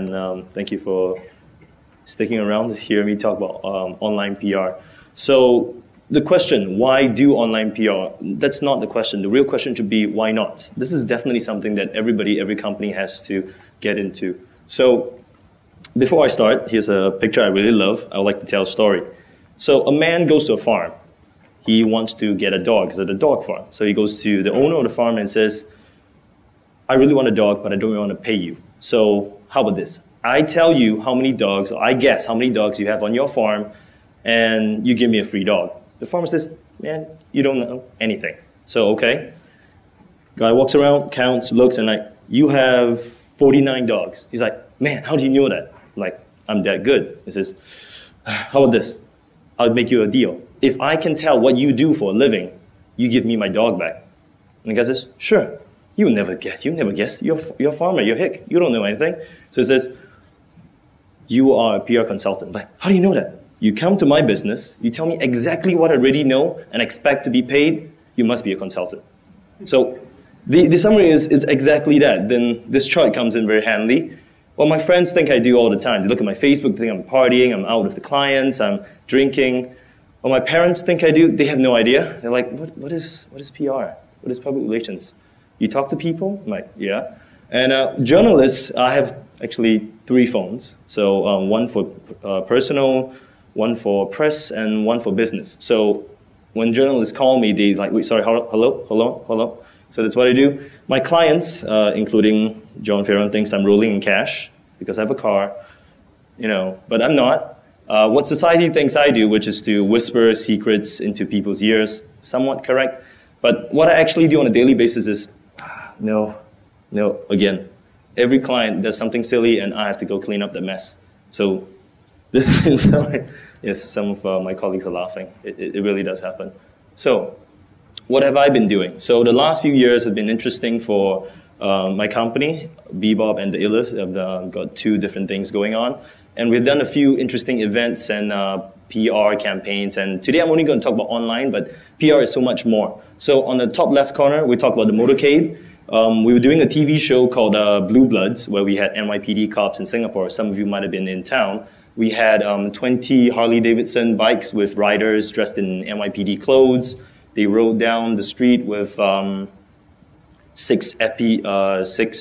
and thank you for sticking around to hear me talk about online PR. So the question, why do online PR? That's not the question. The real question should be, why not? This is definitely something that every company has to get into. So before I start, here's a picture I really love. I would like to tell a story. So a man goes to a farm. He wants to get a dog. It's at a dog farm. So he goes to the owner of the farm and says, I really want a dog, but I don't really want to pay you. So how about this? I tell you how many dogs, or I guess how many dogs you have on your farm, and you give me a free dog. The farmer says, man, you don't know anything. So, okay. Guy walks around, counts, looks, and like, you have 49 dogs. He's like, man, how do you know that? I'm like, I'm that good. He says, how about this? I'll make you a deal. If I can tell what you do for a living, you give me my dog back. And the guy says, sure. You never guess. You're a farmer. You're hick. You don't know anything. So he says, you are a PR consultant. Like, how do you know that? You come to my business. You tell me exactly what I already know and expect to be paid. You must be a consultant. So the summary is it's exactly that. Then this chart comes in very handy. Well, my friends think I do all the time. They look at my Facebook, they think I'm partying, I'm out with the clients, I'm drinking. Well, my parents think I do. They have no idea. They're like, what is PR? What is public relations? You talk to people? I'm like, yeah. And journalists, I have actually 3 phones. So one for personal, one for press, and one for business. So when journalists call me, they like, wait, sorry, hello. So that's what I do. My clients, including John Farron, thinks I'm rolling in cash because I have a car, but I'm not. What society thinks I do, which is to whisper secrets into people's ears, somewhat correct. But what I actually do on a daily basis is, no, again. Every client does something silly and I have to go clean up the mess. So this is, yes, some of my colleagues are laughing. It really does happen. So what have I been doing? So the last few years have been interesting for my company, Bebop and the Illest. I've got 2 different things going on. And we've done a few interesting events and PR campaigns. And today I'm only going to talk about online, but PR is so much more. So on the top left corner, we talk about the motorcade. We were doing a TV show called Blue Bloods, where we had NYPD cops in Singapore. Some of you might have been in town. We had 20 Harley-Davidson bikes with riders dressed in NYPD clothes. They rode down the street with 6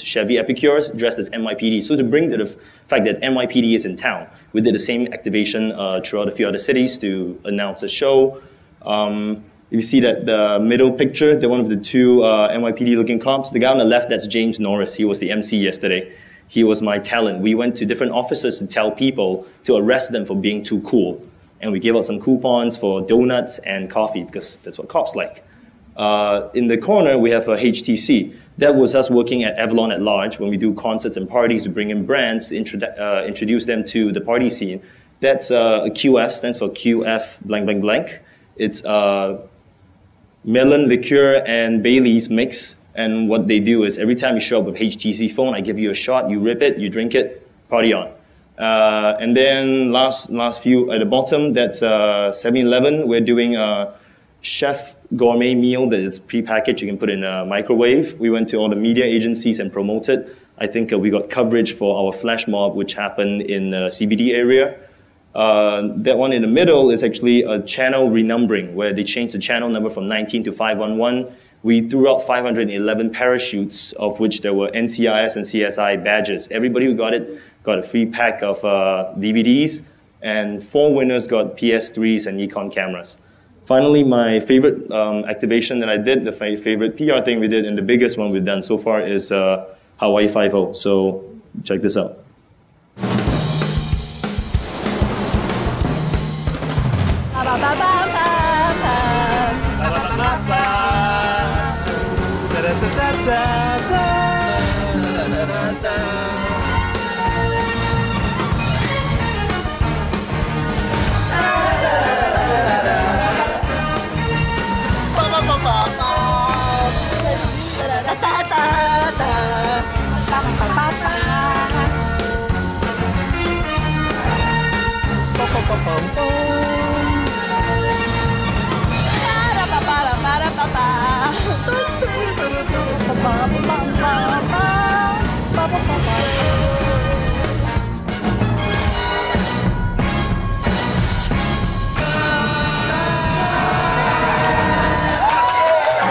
Chevy Epicures dressed as NYPD. So to bring to the fact that NYPD is in town, we did the same activation throughout a few other cities to announce the show. You see that the middle picture, the one of the 2 NYPD-looking cops. The guy on the left, that's James Norris. He was the MC yesterday. He was my talent. We went to different offices to tell people to arrest them for being too cool. And we gave out some coupons for donuts and coffee because that's what cops like. In the corner, we have a HTC. That was us working at Avalon at Large. When we do concerts and parties, we bring in brands to introduce them to the party scene. That's a QF, stands for QF blank blank blank. It's melon liqueur and Bailey's mix. And what they do is every time you show up with HTC phone, I give you a shot, you rip it, you drink it, party on. And then last few at the bottom, that's 7-Eleven. We're doing a chef gourmet meal that is prepackaged. You can put in a microwave. We went to all the media agencies and promoted. I think we got coverage for our flash mob, which happened in the CBD area. That one in the middle is actually a channel renumbering, where they changed the channel number from 19 to 511. We threw out 511 parachutes, of which there were NCIS and CSI badges. Everybody who got it got a free pack of DVDs, and 4 winners got PS3s and Nikon cameras. Finally, my favorite activation that I did, the favorite PR thing we did, and the biggest one we've done so far is Hawaii 5-0. So check this out.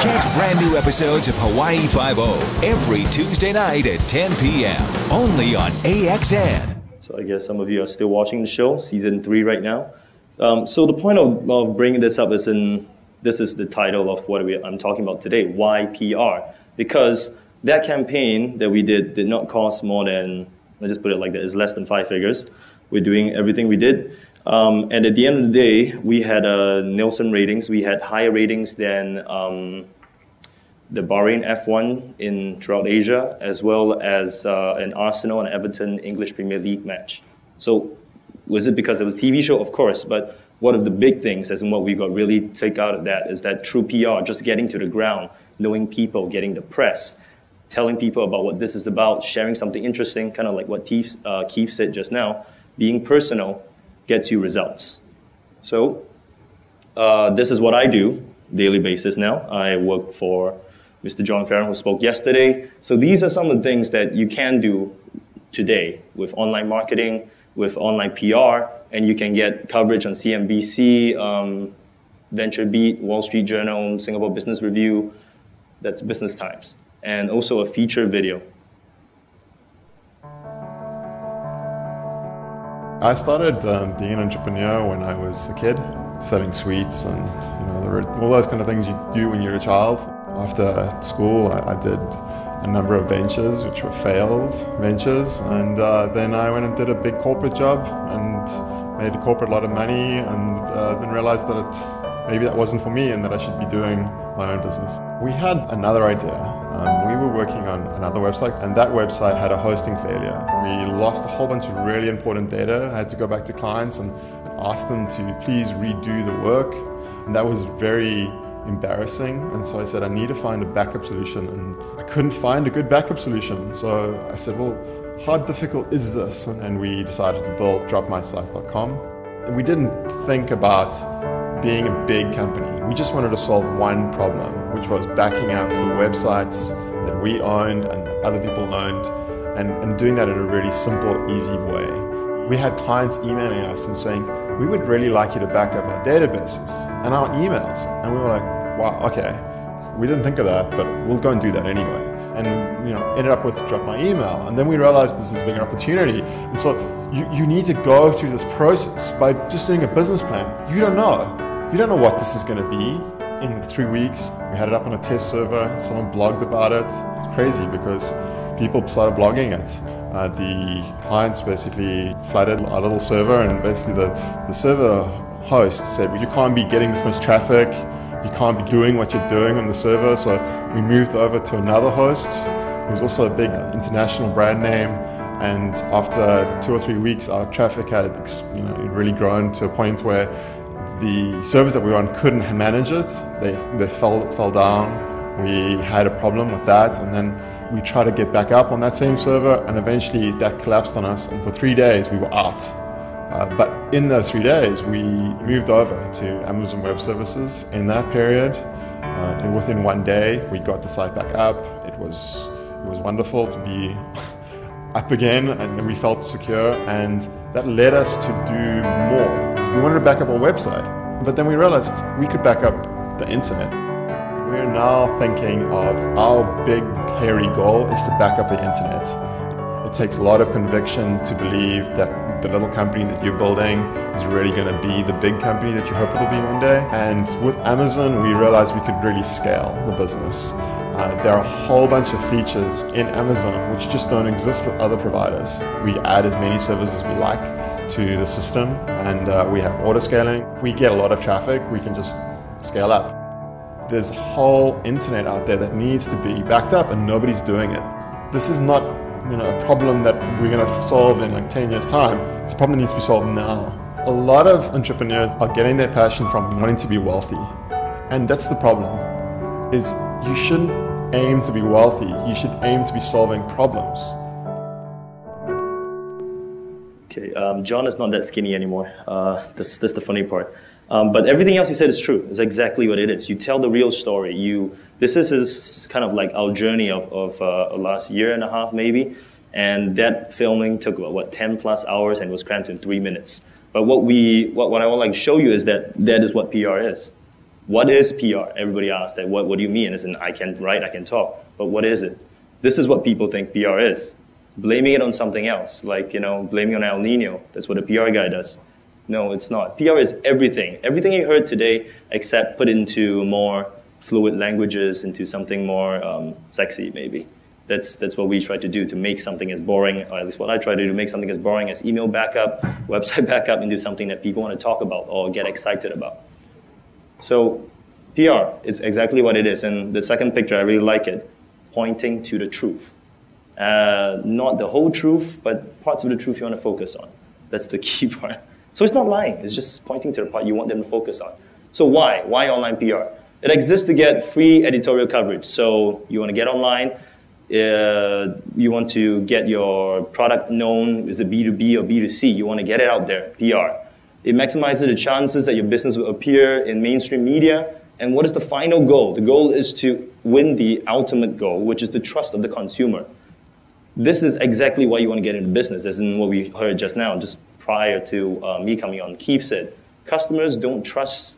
Catch brand new episodes of Hawaii Five-0 every Tuesday night at 10 p.m. only on AXN. So I guess some of you are still watching the show, season 3 right now. So the point of bringing this up is this is the title of what I'm talking about today, why PR? Because that campaign that we did not cost more than, let's just put it like that, it's less than 5 figures. We're doing everything we did. And at the end of the day, we had Nielsen ratings. We had higher ratings than the Bahrain F1 throughout Asia, as well as an Arsenal and Everton English Premier League match. So was it because it was a TV show? Of course, but one of the big things, as in what we got really take out of that, is that true PR, just getting to the ground, knowing people, getting the press, telling people about what this is about, sharing something interesting, kind of like what Keith said just now, being personal gets you results. So this is what I do daily basis now. I work for Mr. John Farron, who spoke yesterday. So these are some of the things that you can do today with online marketing, with online PR, and you can get coverage on CNBC, VentureBeat, Wall Street Journal, Singapore Business Review. That's Business Times. And also a feature video. I started being an entrepreneur when I was a kid, selling sweets and all those kind of things you do when you're a child. After school, I did a number of ventures, which were failed ventures, and then I went and did a big corporate job and made a corporate lot of money, and then realized that maybe that wasn't for me and that I should be doing my own business. We had another idea. We were working on another website, and that website had a hosting failure. We lost a whole bunch of really important data. I had to go back to clients and ask them to please redo the work, and that was very embarrassing. And so I said, I need to find a backup solution, and I couldn't find a good backup solution. So I said, well, how difficult is this? And we decided to build Dropmysite.com. And we didn't think about being a big company. We just wanted to solve one problem, which was backing up the websites that we owned and other people owned, and doing that in a really simple, easy way. We had clients emailing us and saying, we would really like you to back up our databases and our emails. And we were like, wow, okay, we didn't think of that, but we'll go and do that anyway. And ended up with Drop My Email. And then we realized this is a bigger opportunity. And so you need to go through this process by just doing a business plan. You don't know. You don't know what this is going to be in 3 weeks. We had it up on a test server. Someone blogged about it. It's crazy because people started blogging it. The clients basically flooded our little server, and basically the server host said, well, you can't be getting this much traffic. You can't be doing what you're doing on the server. So we moved over to another host who was also a big international brand name. And after 2 or 3 weeks, our traffic had really grown to a point where the servers that we were on couldn't manage it. They fell down. We had a problem with that, and then we tried to get back up on that same server, and eventually that collapsed on us, and for 3 days we were out. But in those 3 days, we moved over to Amazon Web Services. In that period, and within 1 day, we got the site back up. It was wonderful to be up again, and we felt secure, and that led us to do more. We wanted to back up our website, but then we realized we could back up the internet. We're now thinking of our big, hairy goal is to back up the internet. It takes a lot of conviction to believe that the little company that you're building is really going to be the big company that you hope it'll be one day. And with Amazon, we realized we could really scale the business. There are a whole bunch of features in Amazon which just don't exist with other providers. We add as many services as we like to the system, and we have auto scaling. If we get a lot of traffic, we can just scale up. There's a whole internet out there that needs to be backed up, and nobody's doing it. This is not a problem that we're going to solve in like 10 years' time. It's a problem that needs to be solved now. A lot of entrepreneurs are getting their passion from wanting to be wealthy, and that's the problem. Is you shouldn't aim to be wealthy. You should aim to be solving problems. Okay, John is not that skinny anymore. That's the funny part. But everything else he said is true. It's exactly what it is. You tell the real story. This is kind of like our journey of last year and a half maybe, and that filming took about 10 plus hours and was crammed in 3 minutes. But what I want to show you is that is what PR is. What is PR? Everybody asks that. What do you mean? As in, I can write, I can talk, but what is it? This is what people think PR is. Blaming it on something else, like, blaming on El Nino. That's what a PR guy does. No, it's not. PR is everything. Everything you heard today, except put into more fluid languages, into something more sexy, maybe. That's what we try to do, to make something as boring, or at least what I try to do, make something as boring as email backup, website backup, into something that people want to talk about or get excited about. So PR is exactly what it is. And the second picture, I really like it, pointing to the truth. Not the whole truth, but parts of the truth you want to focus on. That's the key part. So it's not lying. It's just pointing to the part you want them to focus on. So why? Why online PR? It exists to get free editorial coverage. So you want to get online. You want to get your product known. Is it B2B or B2C? You want to get it out there. PR. It maximizes the chances that your business will appear in mainstream media. And what is the final goal? The goal is to win the ultimate goal, which is the trust of the consumer. This is exactly why you want to get into business, as in what we heard just now, just prior to me coming on. Keith said, customers don't trust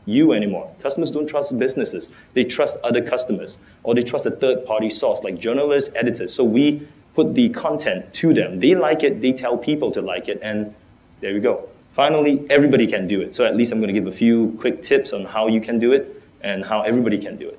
you anymore. Customers don't trust businesses. They trust other customers, or they trust a third-party source, like journalists, editors. So we put the content to them. They like it, they tell people to like it, and there we go. Finally, everybody can do it. So at least I'm going to give a few quick tips on how you can do it and how everybody can do it.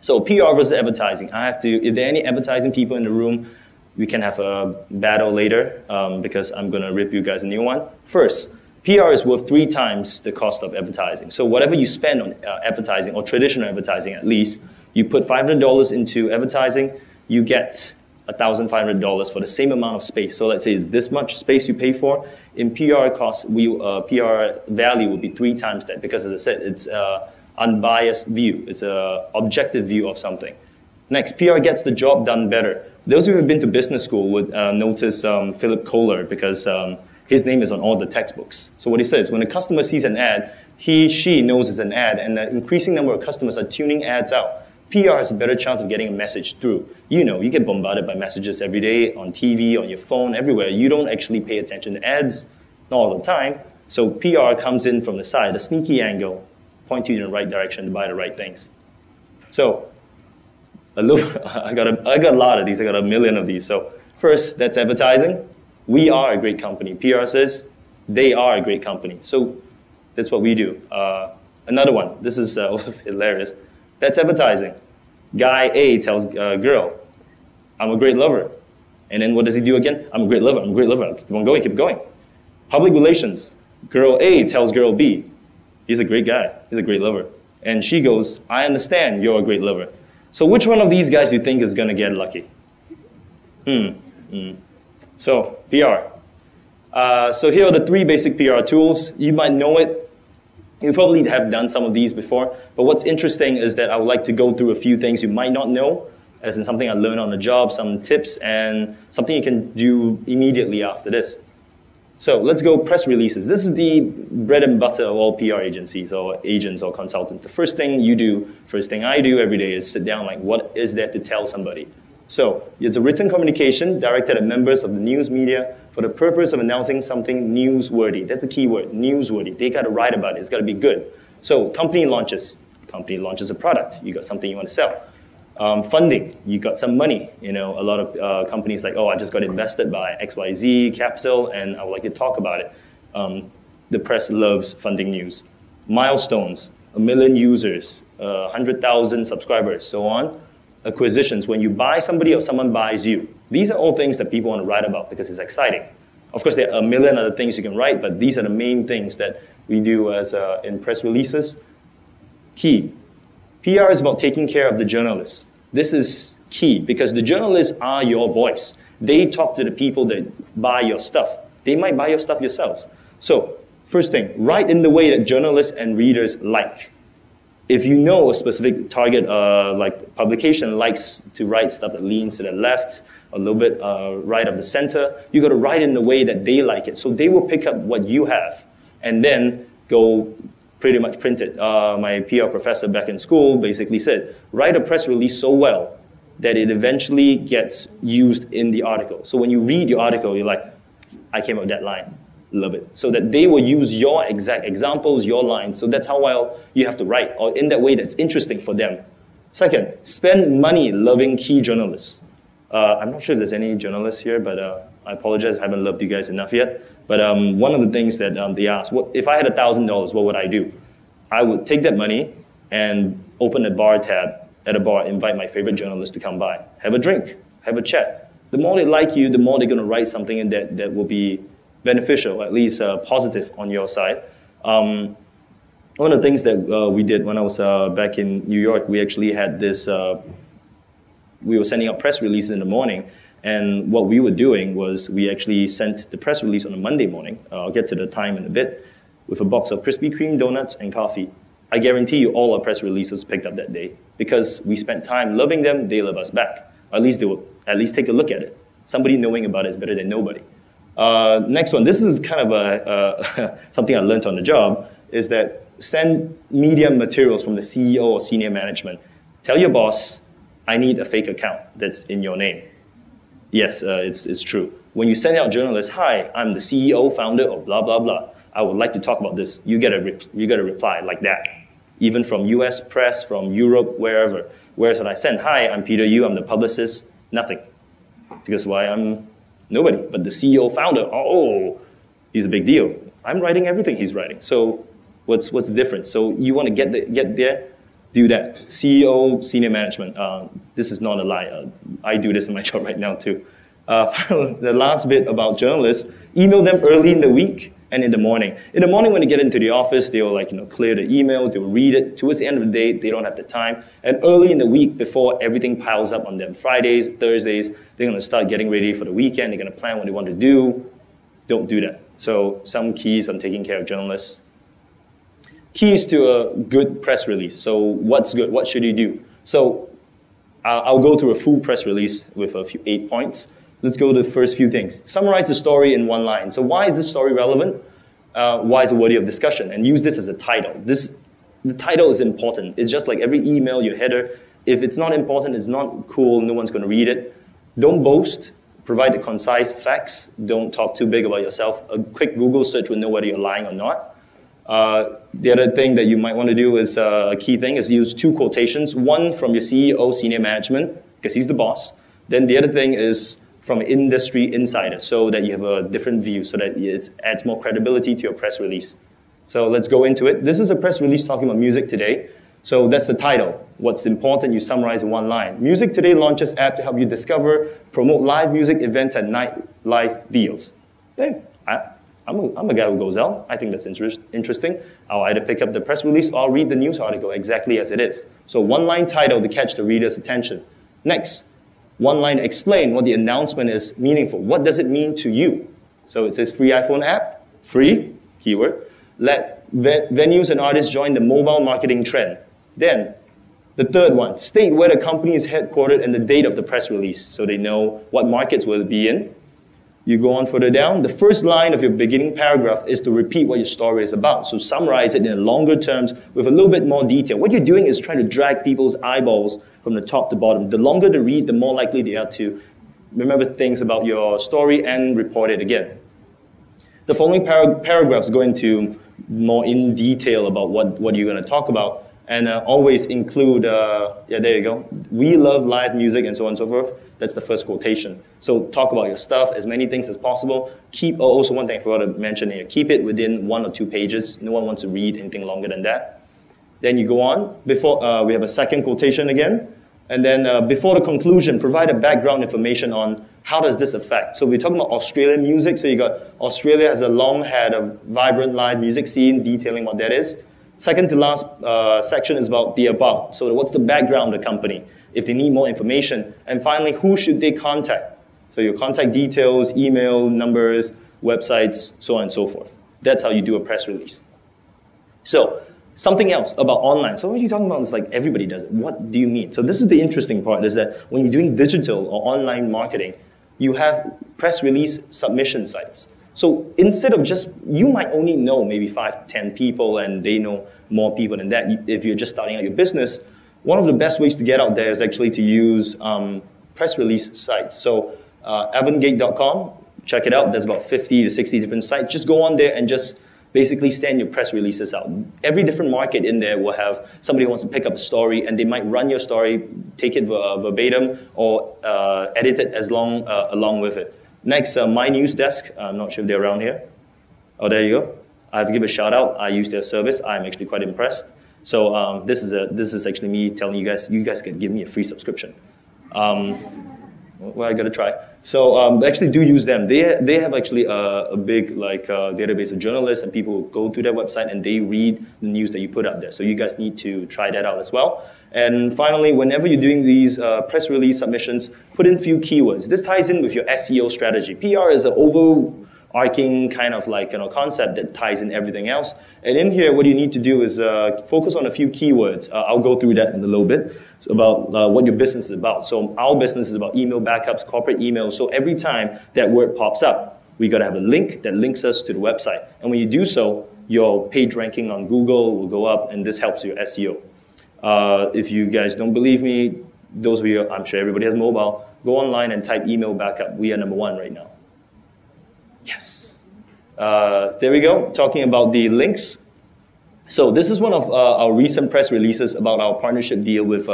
So PR versus advertising. If there are any advertising people in the room, we can have a battle later because I'm going to rip you guys a new one. First, PR is worth 3 times the cost of advertising. So whatever you spend on advertising, or traditional advertising at least, you put $500 into advertising, you get $1,500 for the same amount of space. So let's say this much space you pay for. In PR costs, PR value will be 3 times that, because as I said, it's unbiased view. It's an objective view of something. Next, PR gets the job done better. Those who have been to business school would notice Philip Kohler, because his name is on all the textbooks. So what he says, when a customer sees an ad, she knows it's an ad, and an increasing number of customers are tuning ads out. PR has a better chance of getting a message through. You get bombarded by messages every day, on TV, on your phone, everywhere. You don't actually pay attention to ads, not all the time. So PR comes in from the side, a sneaky angle, point you in the right direction to buy the right things. So, I got a lot of these. I got 1 million of these. So first, that's advertising. We are a great company. PR says they are a great company. So that's what we do. Another one. This is also hilarious. That's advertising. Guy A tells girl, I'm a great lover. And then what does he do again? I'm a great lover. I'm a great lover. Keep on going. Keep going. Public relations. Girl A tells girl B, he's a great guy. He's a great lover. And she goes, I understand you're a great lover. So which one of these guys do you think is going to get lucky? So, PR. So here are the 3 basic PR tools. You might know it. You probably have done some of these before. But what's interesting is that I would like to go through a few things you might not know, as in something I learned on the job, some tips, and something you can do immediately after this. So let's go press releases. This is the bread and butter of all PR agencies or agents or consultants. The first thing you do, first thing I do every day is sit down like, what is there to tell somebody? So it's a written communication directed at members of the news media for the purpose of announcing something newsworthy. That's the key word, newsworthy. They got to write about it. It's got to be good. So company launches. Company launches a product. You got something you want to sell. Funding, you got some money. A lot of companies like, I just got invested by XYZ Capital, and I would like to talk about it. The press loves funding news. Milestones, 1 million users, 100,000 subscribers, so on. Acquisitions, when you buy somebody or someone buys you. These are all things that people want to write about because it's exciting. Of course, there are 1 million other things you can write, but these are the main things that we do as in press releases. Key. PR is about taking care of the journalists. This is key because the journalists are your voice. They talk to the people that buy your stuff. They might buy your stuff yourselves. So, first thing, write in the way that journalists and readers like. If you know a specific target, like publication likes to write stuff that leans to the left, a little bit right of the center, you got to write in the way that they like it. So they will pick up what you have and then go pretty much print it. My PR professor back in school basically said, write a press release so well that it eventually gets used in the article. So when you read your article, you're like, I came up with that line. love it. So that they will use your exact examples, your lines. So that's how well you have to write, or in that way that's interesting for them. Second, spend money loving key journalists. I'm not sure if there's any journalists here, but I apologize, I haven't loved you guys enough yet. But one of the things that they asked, if I had $1,000, what would I do? I would take that money and open a bar tab at a bar, invite my favorite journalist to come by, have a drink, have a chat. The more they like you, the more they're going to write something in that will be beneficial, at least positive on your side. One of the things that we did when I was back in New York, we actually had this, we were sending out press releases in the morning, and what we were doing was we actually sent the press release on a Monday morning, I'll get to the time in a bit, with a box of Krispy Kreme donuts and coffee. I guarantee you all our press releases picked up that day because we spent time loving them, they love us back. At least they will at least take a look at it. Somebody knowing about it is better than nobody. Next one, this is kind of something I learned on the job, is that send media materials from the CEO or senior management. Tell your boss, I need a fake account that's in your name. Yes, it's true. When you send out journalists, hi, I'm the CEO, founder of blah, blah, blah. I would like to talk about this. You get a reply like that. Even from US press, from Europe, wherever. Whereas when I send, hi, I'm Peter Yu, I'm the publicist, nothing. Because why? I'm nobody. But the CEO, founder, oh, he's a big deal. I'm writing everything he's writing. So what's the difference? So you want to get there, do that. CEO, senior management. This is not a lie. I do this in my job right now too. The last bit about journalists, email them early in the week and in the morning. In the morning when they get into the office, they will clear the email, they will read it. Towards the end of the day, they don't have the time. And early in the week, before everything piles up on them, Fridays, Thursdays, they're going to start getting ready for the weekend. They're going to plan what they want to do. Don't do that. So some keys on taking care of journalists. Keys to a good press release. So what's good? What should you do? So I'll go through a full press release with 8 points. Let's go to the first few things. Summarize the story in one line. So why is this story relevant? Why is it worthy of discussion? And use this as a title. The title is important. It's just like every email, your header. If it's not important, it's not cool, no one's going to read it. Don't boast. Provide the concise facts. Don't talk too big about yourself. A quick Google search will know whether you're lying or not. The other thing that you might want to do is a key thing is use 2 quotations. One from your CEO, senior management, because he's the boss. Then the other thing is from an industry insider, so that you have a different view, so that it adds more credibility to your press release. So let's go into it. This is a press release talking about music today. So that's the title. What's important, you summarize in one line. Music Today launches app to help you discover, promote live music events at nightlife deals. Hey, I'm a guy who goes out. I think that's interesting. I'll either pick up the press release or I'll read the news article exactly as it is. So one-line title to catch the reader's attention. Next, one-line explain what the announcement is meaningful. What does it mean to you? So it says free iPhone app, free, keyword. Let venues and artists join the mobile marketing trend. Then, the third one, state where the company is headquartered and the date of the press release so they know what markets will it be in. You go on further down. The first line of your beginning paragraph is to repeat what your story is about. So summarize it in longer terms with a little bit more detail. What you're doing is trying to drag people's eyeballs from the top to bottom. The longer they read, the more likely they are to remember things about your story and report it again. The following paragraphs go into more in detail about what you're going to talk about. And always include, there you go. We love live music and so on and so forth. That's the first quotation. So talk about your stuff, as many things as possible. Also one thing I forgot to mention here, keep it within 1 or 2 pages. No one wants to read anything longer than that. Then you go on. Before we have a second quotation again. And then before the conclusion, provide a background information on how does this affect. So we're talking about Australian music. So you got Australia has long had a vibrant live music scene, detailing what that is. Second to last section is about the about. So what's the background of the company? If they need more information. And finally, who should they contact? So your contact details, email, numbers, websites, so on and so forth. That's how you do a press release. So something else about online. So what are you talking about? It's like everybody does it. What do you mean? So this is the interesting part, is that when you're doing digital or online marketing, you have press release submission sites. So instead of just, you might only know maybe 5 to 10 people and they know more people than that. If you're just starting out your business, one of the best ways to get out there is actually to use press release sites. So avangate.com, check it out. There's about 50 to 60 different sites. Just go on there and just basically send your press releases out. Every different market in there will have somebody who wants to pick up a story, and they might run your story, take it verbatim, or edit it along with it. Next, My News Desk. I'm not sure if they're around here. Oh, there you go. I have to give a shout out. I use their service. I'm actually quite impressed. So this is actually me telling you guys can give me a free subscription. Well, I gotta try. So actually do use them. They have actually a big database of journalists and people who go to their website and they read the news that you put up there. So you guys need to try that out as well. And finally, whenever you're doing these press release submissions, put in a few keywords. This ties in with your SEO strategy. PR is an overarching kind of concept that ties in everything else. And in here, what you need to do is focus on a few keywords. I'll go through that in a little bit. It's about what your business is about. So our business is about email backups, corporate emails. So every time that word pops up, we got to have a link that links us to the website. And when you do so, your page ranking on Google will go up, and this helps your SEO. If you guys don't believe me, those of you, I'm sure everybody has mobile, go online and type email backup. We are #1 right now. Yes. There we go, talking about the links. So this is one of our recent press releases about our partnership deal with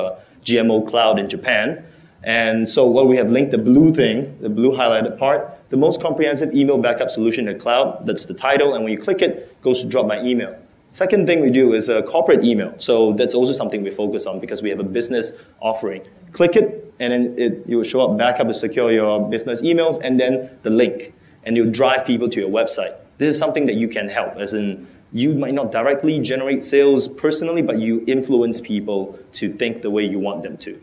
GMO Cloud in Japan. And so what we have linked, the blue thing, the blue highlighted part, the most comprehensive email backup solution in the cloud, that's the title, and when you click it, it goes to Drop My Email. Second thing we do is a corporate email. So that's also something we focus on because we have a business offering. Click it, and then it will show up backup to secure your business emails, and then the link. And you'll drive people to your website. This is something that you can help, as in you might not directly generate sales personally, but you influence people to think the way you want them to.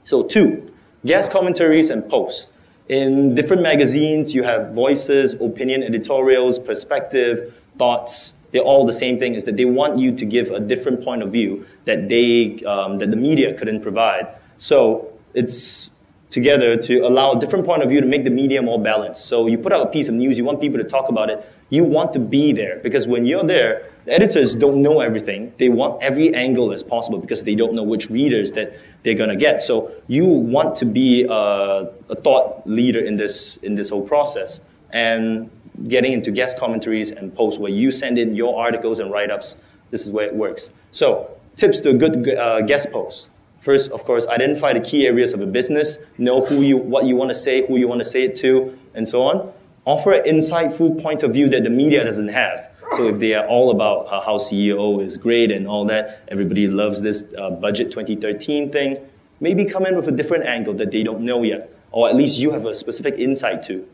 So 2, guest commentaries and posts. In different magazines, you have voices, opinion editorials, perspective, thoughts. They're all the same thing, is that they want you to give a different point of view that that the media couldn't provide. So it's together to allow a different point of view to make the media more balanced. So you put out a piece of news, you want people to talk about it, you want to be there, because when you're there, the editors don't know everything. They want every angle as possible because they don't know which readers that they're going to get. So you want to be a thought leader in this whole process. And getting into guest commentaries and posts where you send in your articles and write-ups, this is where it works. So tips to a good guest post. First, of course, identify the key areas of a business, know what you want to say, who you want to say it to, and so on. Offer an insightful point of view that the media doesn't have. So if they are all about how CEO is great and all that, everybody loves this budget 2013 thing, maybe come in with a different angle that they don't know yet, or at least you have a specific insight to.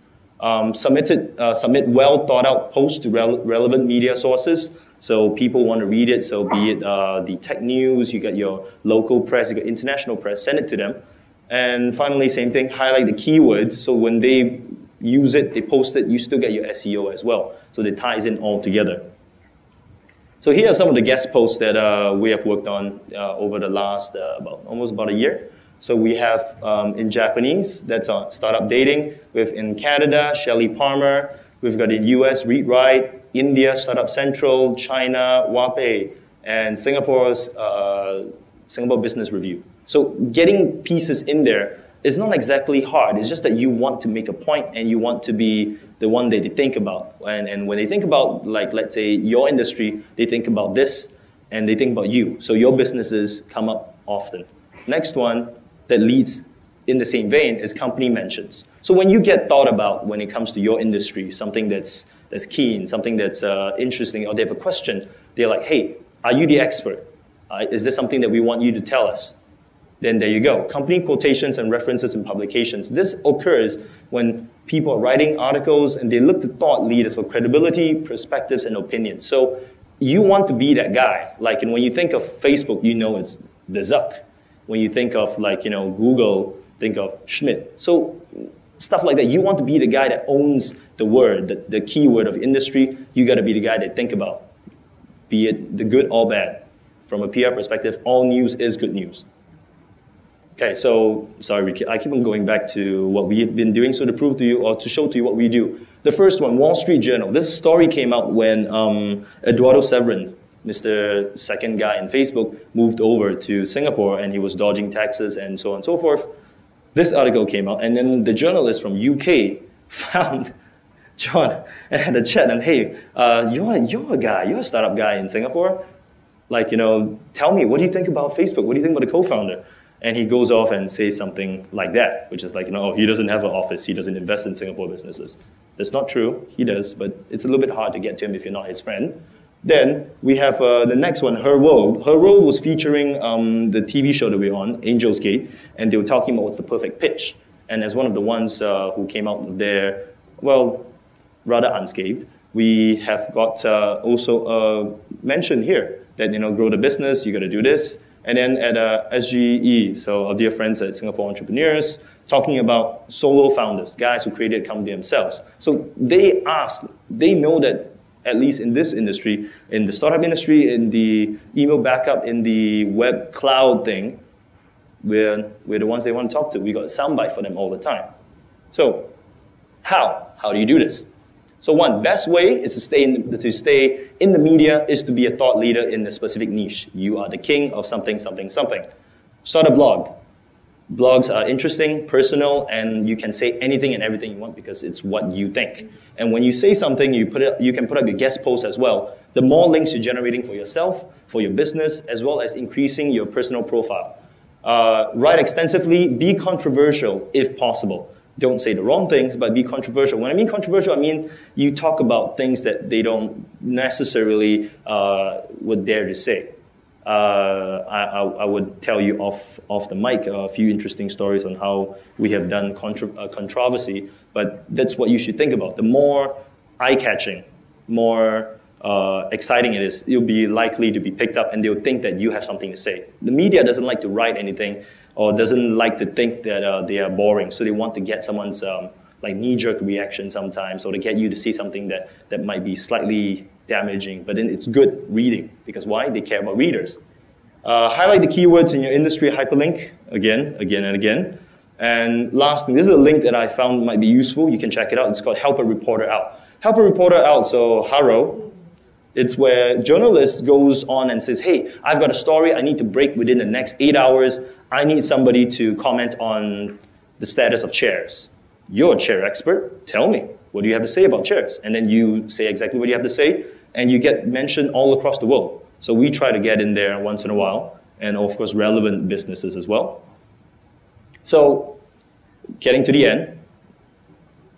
Submit well thought out posts to relevant media sources. So people want to read it, so be it the tech news, you got your local press, you got international press, send it to them. And finally, same thing, highlight the keywords, so when they use it, they post it, you still get your SEO as well. So it ties in all together. So here are some of the guest posts that we have worked on over the last almost about a year. So we have in Japanese, that's on Startup Dating. We have in Canada, Shelley Palmer. We've got in US, Read Write. India, Startup Central. China, Wape. And Singapore's Singapore Business Review. So getting pieces in there is not exactly hard. It's just that you want to make a point and you want to be the one that they think about. And when they think about, like, let's say, your industry, they think about this and they think about you. So your businesses come up often. Next one that leads in the same vein is company mentions. So when you get thought about when it comes to your industry, something that's keen, something that's interesting, or they have a question, they're like, hey, are you the expert? Is this something that we want you to tell us? Then there you go. Company quotations and references in publications. This occurs when people are writing articles and they look to thought leaders for credibility, perspectives, and opinions. So you want to be that guy. Like, and when you think of Facebook, you know it's the Zuck. When you think of, like, Google, think of Schmidt. So stuff like that. You want to be the guy that owns the word, the keyword of industry. You got to be the guy that think about, be it the good or bad. From a PR perspective, all news is good news. Okay, so sorry, I keep on going back to what we've been doing, so to prove to you or to show to you what we do. The first one, Wall Street Journal. This story came out when Eduardo Severin, Mr. Second guy in Facebook, moved over to Singapore and he was dodging taxes and so on and so forth. This article came out, and then the journalist from UK found John and had a chat and, hey, you're a guy, you're a startup guy in Singapore. Like, tell me, what do you think about Facebook? What do you think about the co-founder? And he goes off and says something like that, which is like, oh, he doesn't have an office, he doesn't invest in Singapore businesses. That's not true, he does, but it's a little bit hard to get to him if you're not his friend. Then we have the next one, Her World. Her World was featuring the TV show that we're on, Angel's Gate, and they were talking about what's the perfect pitch. And as one of the ones who came out there, well, rather unscathed, we have got also a mention here that, grow the business, you got to do this. And then at SGE, so our dear friends at Singapore Entrepreneurs, talking about solo founders, guys who created a company themselves. So they know that at least in this industry, in the startup industry, in the email backup, in the web cloud thing, we're the ones they want to talk to. We got a soundbite for them all the time. So how? How do you do this? So one, best way is to stay in the media is to be a thought leader in a specific niche. You are the king of something, something, something. Start a blog. Blogs are interesting, personal, and you can say anything and everything you want because it's what you think. And when you say something, you can put up your guest post as well. The more links you're generating for yourself, for your business, as well as increasing your personal profile. Write extensively, be controversial if possible. Don't say the wrong things, but be controversial. When I mean controversial, I mean you talk about things that they don't necessarily would dare to say. I would tell you off the mic a few interesting stories on how we have done controversy, but that's what you should think about. The more eye-catching, more exciting it is, you'll be likely to be picked up and they'll think that you have something to say. The media doesn't like to write anything or doesn't like to think that they are boring, so they want to get someone's like knee-jerk reaction sometimes, or to get you to see something that might be slightly damaging, but then it's good reading, because why? They care about readers. Highlight the keywords in your industry, hyperlink, again and again. And last thing, this is a link that I found might be useful, you can check it out, it's called Help a Reporter Out. Help a Reporter Out, so Haro, it's where a journalist goes on and says, hey, I've got a story I need to break within the next 8 hours, I need somebody to comment on the status of chairs. You're a chair expert, tell me, what do you have to say about chairs? And then you say exactly what you have to say, and you get mentioned all across the world. So we try to get in there once in a while, and of course relevant businesses as well. So, getting to the end,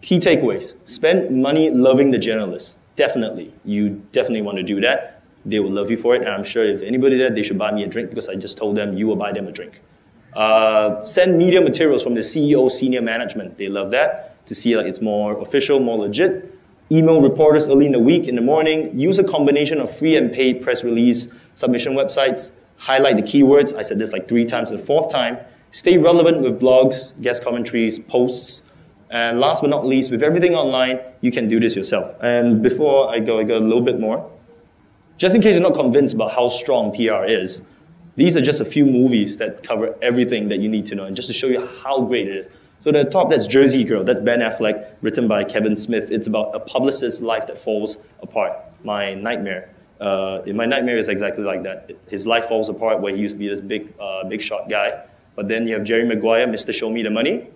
key takeaways. Spend money loving the journalists. Definitely. You definitely want to do that. They will love you for it, and I'm sure if anybody there, they should buy me a drink because I just told them you will buy them a drink. Send media materials from the CEO, senior management. They love that, to see like it's more official, more legit. Email reporters early in the week, in the morning. Use a combination of free and paid press release submission websites. Highlight the keywords. I said this like 3 times, the 4th time. Stay relevant with blogs, guest commentaries, posts. And last but not least, with everything online, you can do this yourself. And before I got a little bit more. Just in case you're not convinced about how strong PR is, these are just a few movies that cover everything that you need to know, and just to show you how great it is. So at the top, that's Jersey Girl. That's Ben Affleck, written by Kevin Smith. It's about a publicist's life that falls apart. My nightmare. My nightmare is exactly like that. His life falls apart where he used to be this big shot guy. But then you have Jerry Maguire, Mr. Show Me the Money.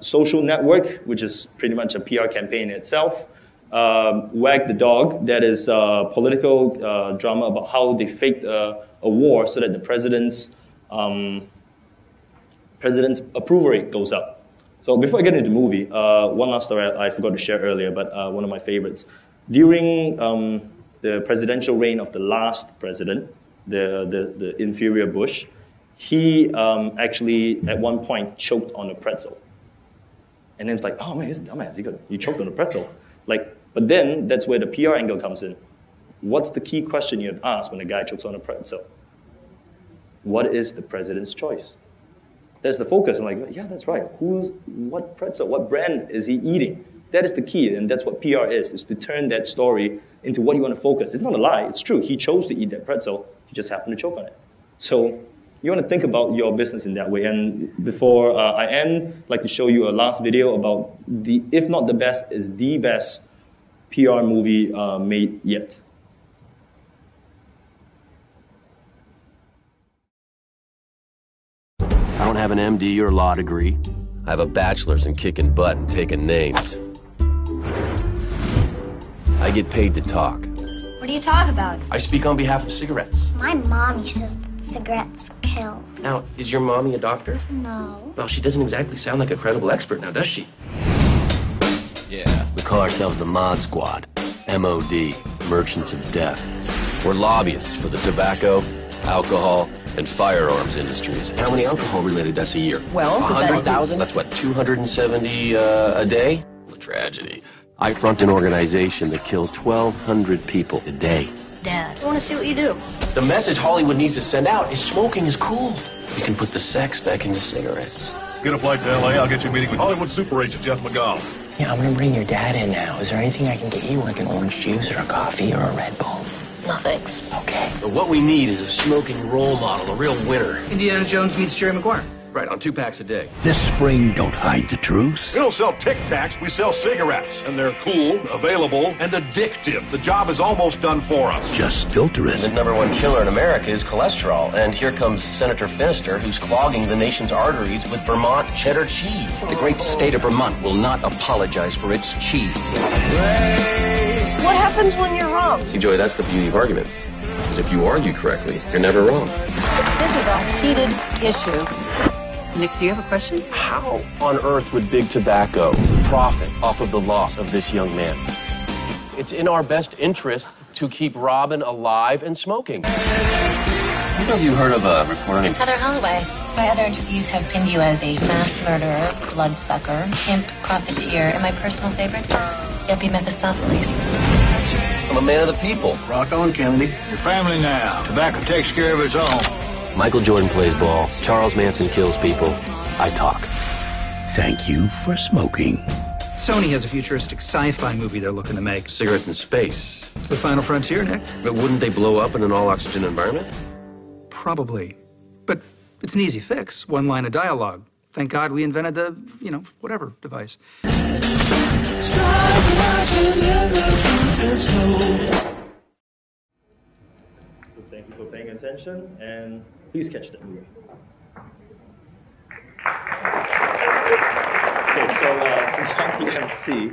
Social Network, which is pretty much a PR campaign in itself. Wag the Dog, that is a political drama about how they faked a war so that the president's approval rate goes up. So before I get into the movie, one last story I forgot to share earlier, but one of my favorites. During the presidential reign of the last president, the inferior Bush, he actually at one point choked on a pretzel. And then it's like, oh man, he's a dumbass, you choked on a pretzel. But then that's where the PR angle comes in. What's the key question you have asked when a guy chokes on a pretzel? What is the president's choice? That's the focus. I'm like, yeah, that's right. What pretzel? What brand is he eating? That is the key, and that's what PR is to turn that story into what you want to focus. It's not a lie. It's true. He chose to eat that pretzel. He just happened to choke on it. So you want to think about your business in that way. And before I end, I'd like to show you a last video about if not the best, is the best PR movie made yet. I don't have an MD or law degree. I have a bachelor's in kicking butt and taking names. I get paid to talk. What do you talk about? I speak on behalf of cigarettes. My mommy says that cigarettes kill. Now, is your mommy a doctor? No. Well, she doesn't exactly sound like a credible expert now, does she? Yeah. We call ourselves the Mod Squad. MOD, Merchants of Death. We're lobbyists for the tobacco, alcohol, and firearms industries. How many alcohol-related deaths a year? Well, does that... 100,000? That's what, 270 a day? A tragedy. I front an organization that kills 1,200 people a day. Dad, I want to see what you do. The message Hollywood needs to send out is smoking is cool. We can put the sex back into cigarettes. Get a flight to L.A., I'll get you a meeting with Hollywood super agent Jeff McGowan. Yeah, I'm gonna bring your dad in now. Is there anything I can get you, like an orange juice or a coffee or a Red Bull? No, thanks. Okay. But what we need is a smoking role model, a real winner. Indiana Jones meets Jerry Maguire. Right, on 2 packs a day. This spring, don't hide the truth. We don't sell Tic Tacs, we sell cigarettes. And they're cool, available, and addictive. The job is almost done for us. Just filter it. The #1 killer in America is cholesterol. And here comes Senator Finister, who's clogging the nation's arteries with Vermont cheddar cheese. The great state of Vermont will not apologize for its cheese. What happens when you're wrong? See, Joey, that's the beauty of argument. Because if you argue correctly, you're never wrong. This is a heated issue. Nick, do you have a question? How on earth would Big Tobacco profit off of the loss of this young man? It's in our best interest to keep Robin alive and smoking. Have you heard of a reporter named Heather Holloway. My other interviews have pinned you as a mass murderer, bloodsucker, pimp, profiteer, and my personal favorite, Epimethesophilus. I'm a man of the people. Rock on, Kennedy. Your family now. Tobacco takes care of its own. Michael Jordan plays ball. Charles Manson kills people. I talk. Thank you for smoking. Sony has a futuristic sci-fi movie they're looking to make. Cigarettes in space. It's the final frontier, Nick. But wouldn't they blow up in an all-oxygen environment? Probably. But it's an easy fix. One line of dialogue. Thank God we invented the, whatever device. Thank you for paying attention, and please catch that movie. Okay, so since I'm the MC,